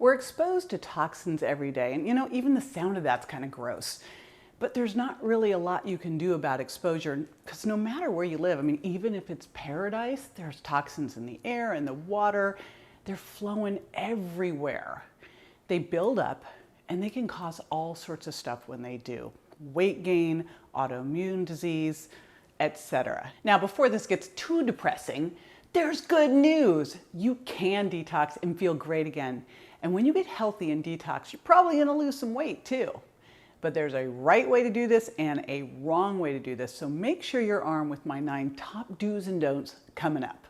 We're exposed to toxins every day, and even the sound of that's kind of gross. But there's not really a lot you can do about exposure, because no matter where you live, even if it's paradise, there's toxins in the air and the water. They're flowing everywhere. They build up and they can cause all sorts of stuff when they do. Weight gain, autoimmune disease, etc. Now, before this gets too depressing, there's good news. You can detox and feel great again. And when you get healthy and detox, you're probably going to lose some weight too. But there's a right way to do this and a wrong way to do this. So make sure you're armed with my 9 top do's and don'ts coming up.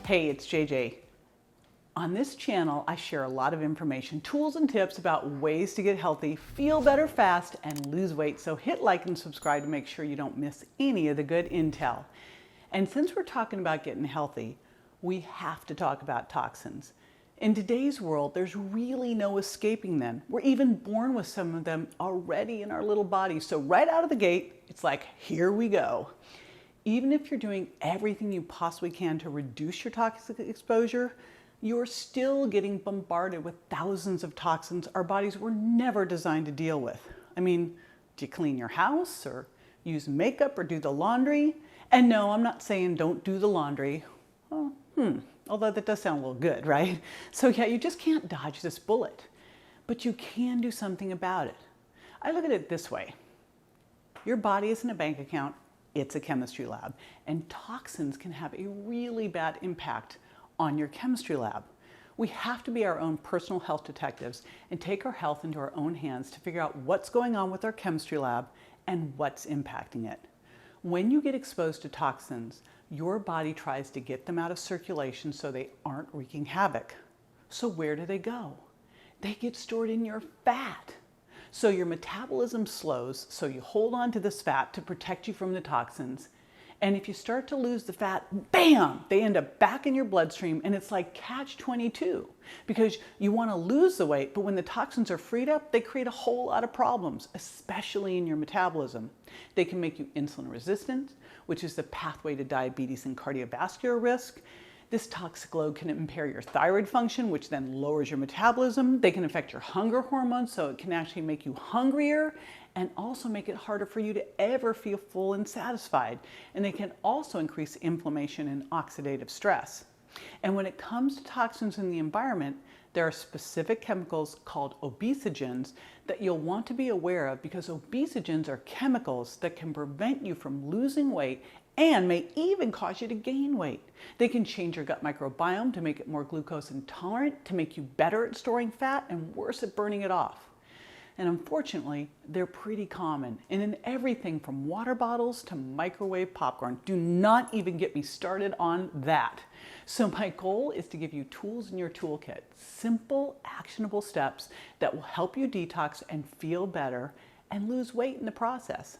Hey, it's JJ. On this channel, I share a lot of information, tools and tips about ways to get healthy, feel better fast, and lose weight. So hit like and subscribe to make sure you don't miss any of the good intel. And since we're talking about getting healthy, we have to talk about toxins. In today's world, there's really no escaping them. We're even born with some of them already in our little bodies. So right out of the gate, it's like, here we go. Even if you're doing everything you possibly can to reduce your toxic exposure, you're still getting bombarded with thousands of toxins our bodies were never designed to deal with. Do you clean your house or use makeup or do the laundry? And no, I'm not saying don't do the laundry. Although that does sound a little good, right? So yeah, you just can't dodge this bullet, but you can do something about it. I look at it this way. Your body isn't a bank account, it's a chemistry lab. And toxins can have a really bad impact on your chemistry lab. We have to be our own personal health detectives and take our health into our own hands to figure out what's going on with our chemistry lab and what's impacting it. When you get exposed to toxins, your body tries to get them out of circulation so they aren't wreaking havoc. So where do they go? They get stored in your fat. So your metabolism slows, so you hold on to this fat to protect you from the toxins. And if you start to lose the fat, bam, they end up back in your bloodstream, and it's like catch-22 because you want to lose the weight, but when the toxins are freed up, they create a whole lot of problems, especially in your metabolism. They can make you insulin resistant, which is the pathway to diabetes and cardiovascular risk. This toxic load can impair your thyroid function, which then lowers your metabolism. They can affect your hunger hormones, so it can actually make you hungrier and also make it harder for you to ever feel full and satisfied. And they can also increase inflammation and oxidative stress. And when it comes to toxins in the environment, there are specific chemicals called obesogens that you'll want to be aware of, because obesogens are chemicals that can prevent you from losing weight and may even cause you to gain weight. They can change your gut microbiome to make it more glucose intolerant, to make you better at storing fat and worse at burning it off. And unfortunately, they're pretty common and in everything from water bottles to microwave popcorn. Do not even get me started on that. So my goal is to give you tools in your toolkit, simple, actionable steps that will help you detox and feel better and lose weight in the process.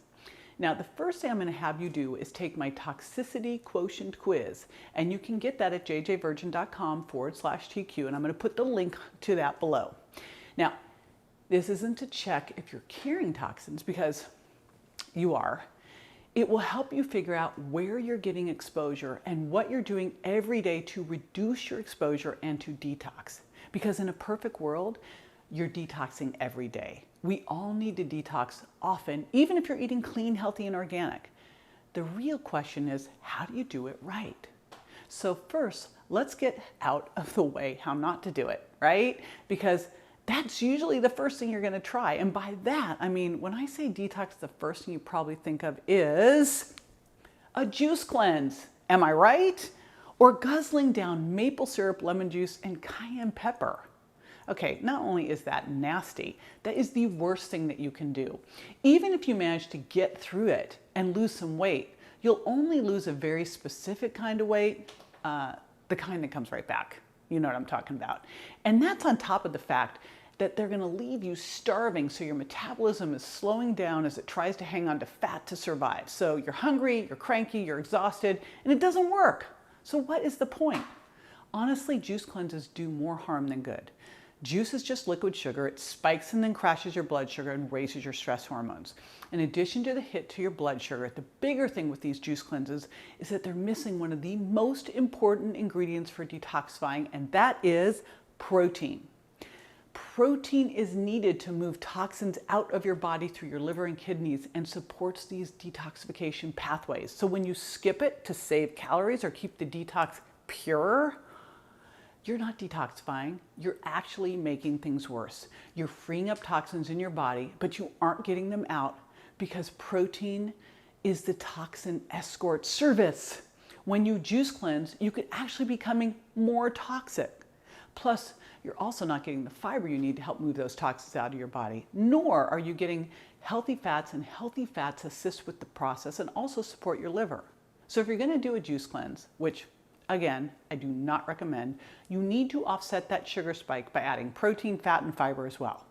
Now, the first thing I'm going to have you do is take my Toxicity Quotient quiz, and you can get that at jjvirgin.com/TQ, and I'm going to put the link to that below. Now, this isn't to check if you're carrying toxins, because you are. It will help you figure out where you're getting exposure and what you're doing every day to reduce your exposure and to detox. Because in a perfect world, you're detoxing every day. We all need to detox often, even if you're eating clean, healthy, and organic. The real question is, how do you do it right? So first, let's get out of the way how not to do it, right? Because that's usually the first thing you're going to try. And by that, when I say detox, the first thing you probably think of is a juice cleanse. Am I right? Or guzzling down maple syrup, lemon juice, and cayenne pepper. Okay, not only is that nasty, that is the worst thing that you can do. Even if you manage to get through it and lose some weight, you'll only lose a very specific kind of weight, the kind that comes right back. You know what I'm talking about. And that's on top of the fact that they're going to leave you starving, so your metabolism is slowing down as it tries to hang on to fat to survive. So you're hungry, you're cranky, you're exhausted, and it doesn't work. So what is the point? Honestly, juice cleanses do more harm than good. Juice is just liquid sugar. It spikes and then crashes your blood sugar and raises your stress hormones. In addition to the hit to your blood sugar, the bigger thing with these juice cleanses is that they're missing one of the most important ingredients for detoxifying, and that is protein. Protein is needed to move toxins out of your body through your liver and kidneys and supports these detoxification pathways. So when you skip it to save calories or keep the detox pure, you're not detoxifying, you're actually making things worse. You're freeing up toxins in your body, but you aren't getting them out because protein is the toxin escort service. When you juice cleanse, you could actually be becoming more toxic. Plus, you're also not getting the fiber you need to help move those toxins out of your body, nor are you getting healthy fats, and healthy fats assist with the process and also support your liver. So if you're gonna do a juice cleanse, which again, I do not recommend, you need to offset that sugar spike by adding protein, fat, and fiber as well.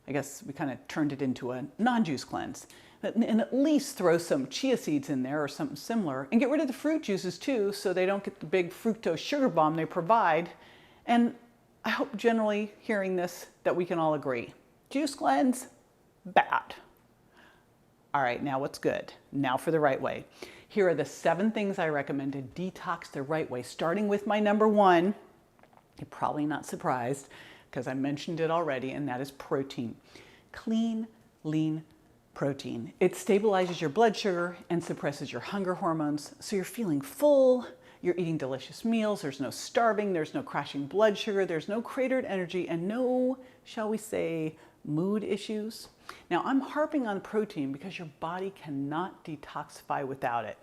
I guess we kind of turned it into a non-juice cleanse. And at least throw some chia seeds in there or something similar, and get rid of the fruit juices too, so they don't get the big fructose sugar bomb they provide. And I hope generally hearing this that we can all agree. Juice cleanse, bad. All right, now what's good? Now for the right way. Here are the 7 things I recommend to detox the right way, starting with my number 1. You're probably not surprised because I mentioned it already, and that is protein. Clean, lean protein. It stabilizes your blood sugar and suppresses your hunger hormones, so you're feeling full, you're eating delicious meals, there's no starving, there's no crashing blood sugar, there's no cratered energy, and no, shall we say, mood issues. Now, I'm harping on protein because your body cannot detoxify without it.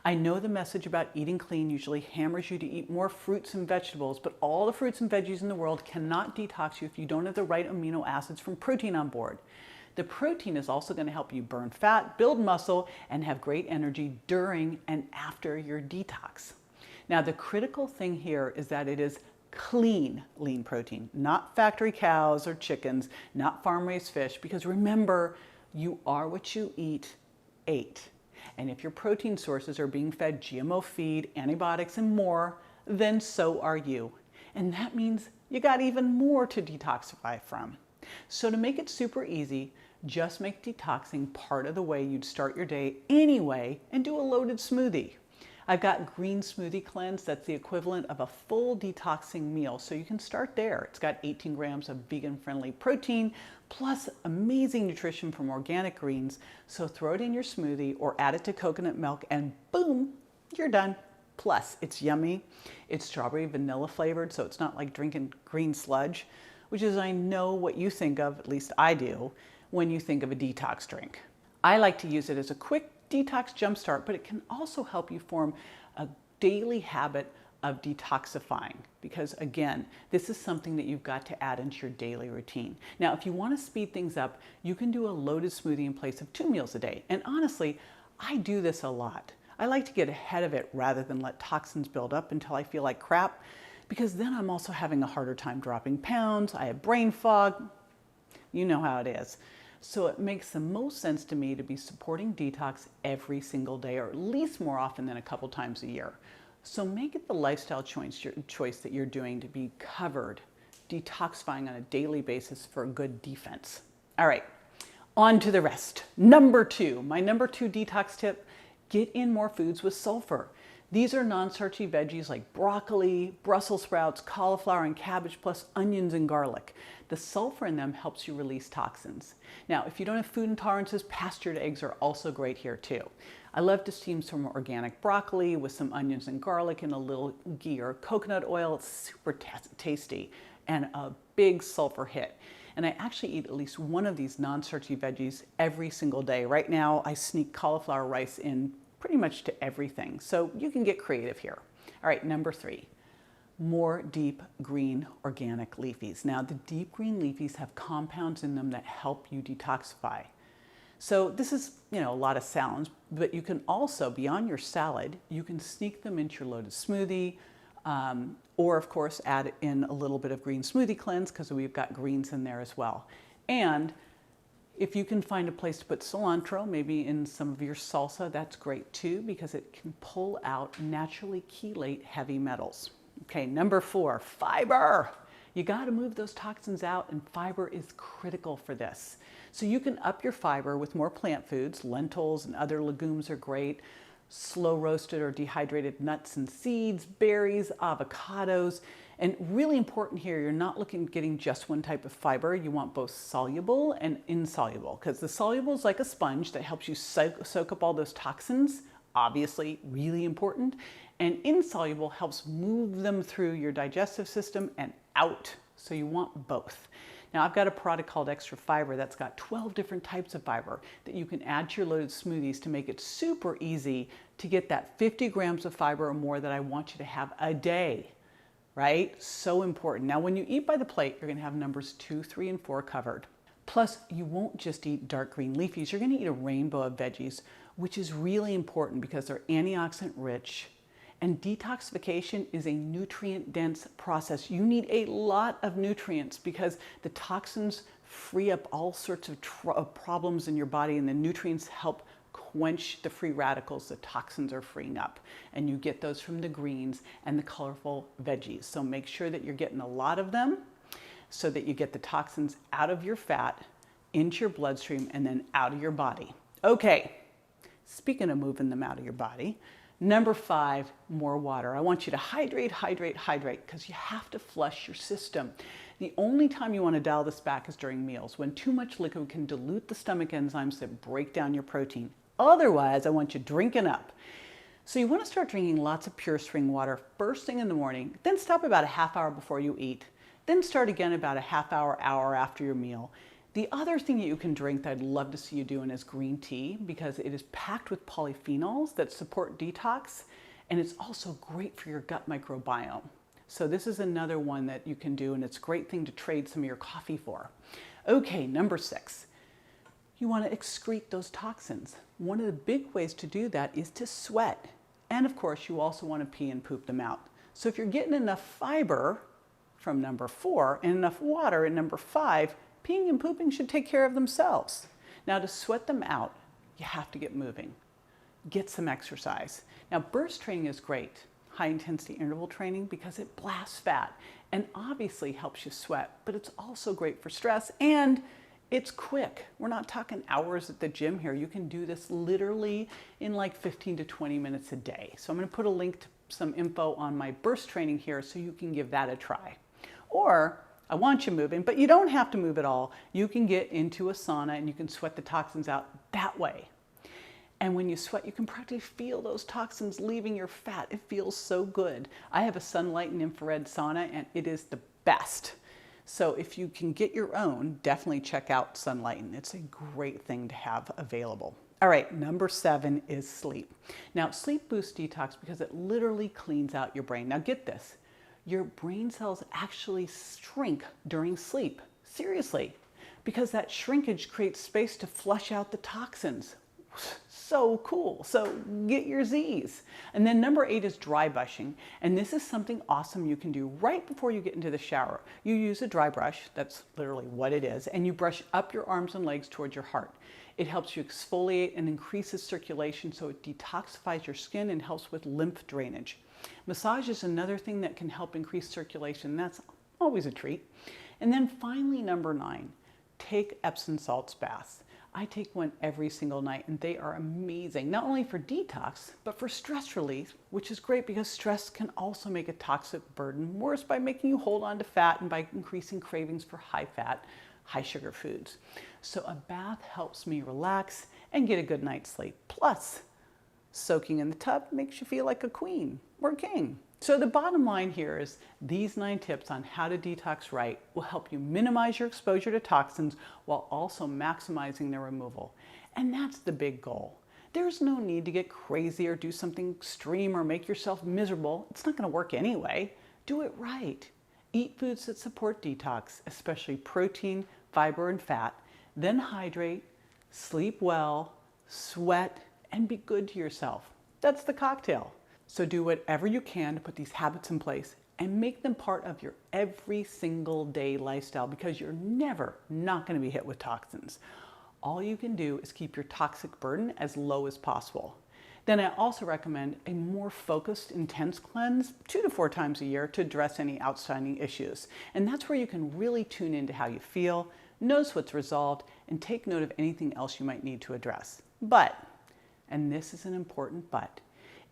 I know the message about eating clean usually hammers you to eat more fruits and vegetables, but all the fruits and veggies in the world cannot detox you if you don't have the right amino acids from protein on board. The protein is also going to help you burn fat, build muscle, and have great energy during and after your detox. Now, the critical thing here is that it is clean, lean protein, not factory cows or chickens, not farm-raised fish, because remember, you are what you eat, ate. And if your protein sources are being fed GMO feed, antibiotics, and more, then so are you. And that means you got even more to detoxify from. So to make it super easy, just make detoxing part of the way you'd start your day anyway and do a loaded smoothie. I've got green smoothie cleanse that's the equivalent of a full detoxing meal, so you can start there. It's got 18 grams of vegan-friendly protein, plus amazing nutrition from organic greens, so throw it in your smoothie or add it to coconut milk and boom, you're done. Plus, it's yummy. It's strawberry vanilla flavored, so it's not like drinking green sludge, which is, I know, what you think of, at least I do, when you think of a detox drink. I like to use it as a quick detox jumpstart, but it can also help you form a daily habit of detoxifying because, again, this is something that you've got to add into your daily routine. Now, if you want to speed things up, you can do a loaded smoothie in place of 2 meals a day. And honestly, I do this a lot. I like to get ahead of it rather than let toxins build up until I feel like crap, because then I'm also having a harder time dropping pounds. I have brain fog. You know how it is. So it makes the most sense to me to be supporting detox every single day, or at least more often than a couple times a year. So make it the lifestyle choice that you're doing to be covered, detoxifying on a daily basis for a good defense. All right, on to the rest. Number 2, my number 2 detox tip, get in more foods with sulfur. These are non-starchy veggies like broccoli, Brussels sprouts, cauliflower, and cabbage, plus onions and garlic. The sulfur in them helps you release toxins. Now, if you don't have food intolerances, pastured eggs are also great here too. I love to steam some organic broccoli with some onions and garlic and a little ghee or coconut oil. It's super tasty and a big sulfur hit. And I actually eat at least one of these non-starchy veggies every single day. Right now, I sneak cauliflower rice in pretty much to everything. So you can get creative here. All right, number 3, more deep green organic leafies. Now, the deep green leafies have compounds in them that help you detoxify. So this is, a lot of sounds, but you can also, beyond your salad, you can sneak them into your loaded smoothie, or of course add in a little bit of green smoothie cleanse because we've got greens in there as well. And if you can find a place to put cilantro, maybe in some of your salsa, that's great too, because it can pull out naturally chelate heavy metals. Okay, number 4, fiber. You got to move those toxins out, and fiber is critical for this. So you can up your fiber with more plant foods. Lentils and other legumes are great. Slow roasted or dehydrated nuts and seeds, berries, avocados. And really important here, you're not looking at getting just one type of fiber. You want both soluble and insoluble, because the soluble is like a sponge that helps you soak up all those toxins, obviously really important. And insoluble helps move them through your digestive system and out. So you want both. Now I've got a product called Extra Fiber that's got 12 different types of fiber that you can add to your loaded smoothies to make it super easy to get that 50 grams of fiber or more that I want you to have a day, right? So important. Now when you eat by the plate, you're gonna have numbers 2, 3, and 4 covered. Plus, you won't just eat dark green leafies, you're gonna eat a rainbow of veggies, which is really important because they're antioxidant rich. And detoxification is a nutrient-dense process. You need a lot of nutrients because the toxins free up all sorts of problems in your body, and the nutrients help quench the free radicals the toxins are freeing up. And you get those from the greens and the colorful veggies. So make sure that you're getting a lot of them so that you get the toxins out of your fat, into your bloodstream, and then out of your body. Okay, speaking of moving them out of your body, number 5, more water. I want you to hydrate, hydrate, hydrate, because you have to flush your system. The only time you want to dial this back is during meals, when too much liquid can dilute the stomach enzymes that break down your protein. Otherwise, I want you drinking up. So you want to start drinking lots of pure spring water first thing in the morning, then stop about a half hour before you eat, then start again about a half hour, hour after your meal. The other thing that you can drink that I'd love to see you doing is green tea, because it is packed with polyphenols that support detox, and it's also great for your gut microbiome. So this is another one that you can do, and it's a great thing to trade some of your coffee for. Okay, number 6. You want to excrete those toxins. One of the big ways to do that is to sweat. And of course, you also want to pee and poop them out. So if you're getting enough fiber from number 4 and enough water in number 5, peeing and pooping should take care of themselves. Now to sweat them out, you have to get moving. Get some exercise. Now burst training is great, high intensity interval training, because it blasts fat and obviously helps you sweat, but it's also great for stress and it's quick. We're not talking hours at the gym here. You can do this literally in like 15 to 20 minutes a day. So I'm gonna put a link to some info on my burst training here so you can give that a try. Or I want you moving, but you don't have to move at all. You can get into a sauna and you can sweat the toxins out that way. And when you sweat, you can practically feel those toxins leaving your fat. It feels so good. I have a sunlight and infrared sauna, and it is the best. So if you can get your own, definitely check out Sunlighten. It's a great thing to have available. All right, number 7 is sleep. Now, sleep boosts detox because it literally cleans out your brain. Now get this. Your brain cells actually shrink during sleep. Seriously, because that shrinkage creates space to flush out the toxins. So cool. So get your Z's. And then number 8 is dry brushing. And this is something awesome you can do right before you get into the shower. You use a dry brush, that's literally what it is, and you brush up your arms and legs towards your heart. It helps you exfoliate and increases circulation, so it detoxifies your skin and helps with lymph drainage. Massage is another thing that can help increase circulation. That's always a treat. And then finally, number 9, take Epsom salts baths. I take one every single night, and they are amazing, not only for detox, but for stress relief, which is great because stress can also make a toxic burden worse by making you hold on to fat and by increasing cravings for high fat, high sugar foods. So a bath helps me relax and get a good night's sleep. Plus, soaking in the tub makes you feel like a queen or king. So the bottom line here is these 9 tips on how to detox right will help you minimize your exposure to toxins while also maximizing their removal. And that's the big goal. There's no need to get crazy or do something extreme or make yourself miserable. It's not going to work anyway. Do it right. Eat foods that support detox, especially protein, fiber, and fat. Then hydrate, sleep well, sweat, and be good to yourself. That's the cocktail. So do whatever you can to put these habits in place and make them part of your every single day lifestyle, because you're never not going to be hit with toxins. All you can do is keep your toxic burden as low as possible. Then I also recommend a more focused, intense cleanse 2 to 4 times a year to address any outstanding issues. And that's where you can really tune into how you feel, notice what's resolved, and take note of anything else you might need to address. But, and this is an important but,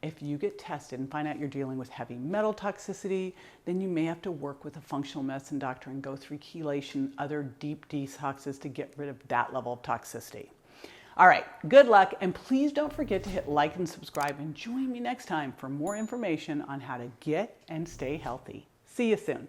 if you get tested and find out you're dealing with heavy metal toxicity, then you may have to work with a functional medicine doctor and go through chelation and other deep detoxes to get rid of that level of toxicity. All right, good luck, and please don't forget to hit like and subscribe, and join me next time for more information on how to get and stay healthy. See you soon.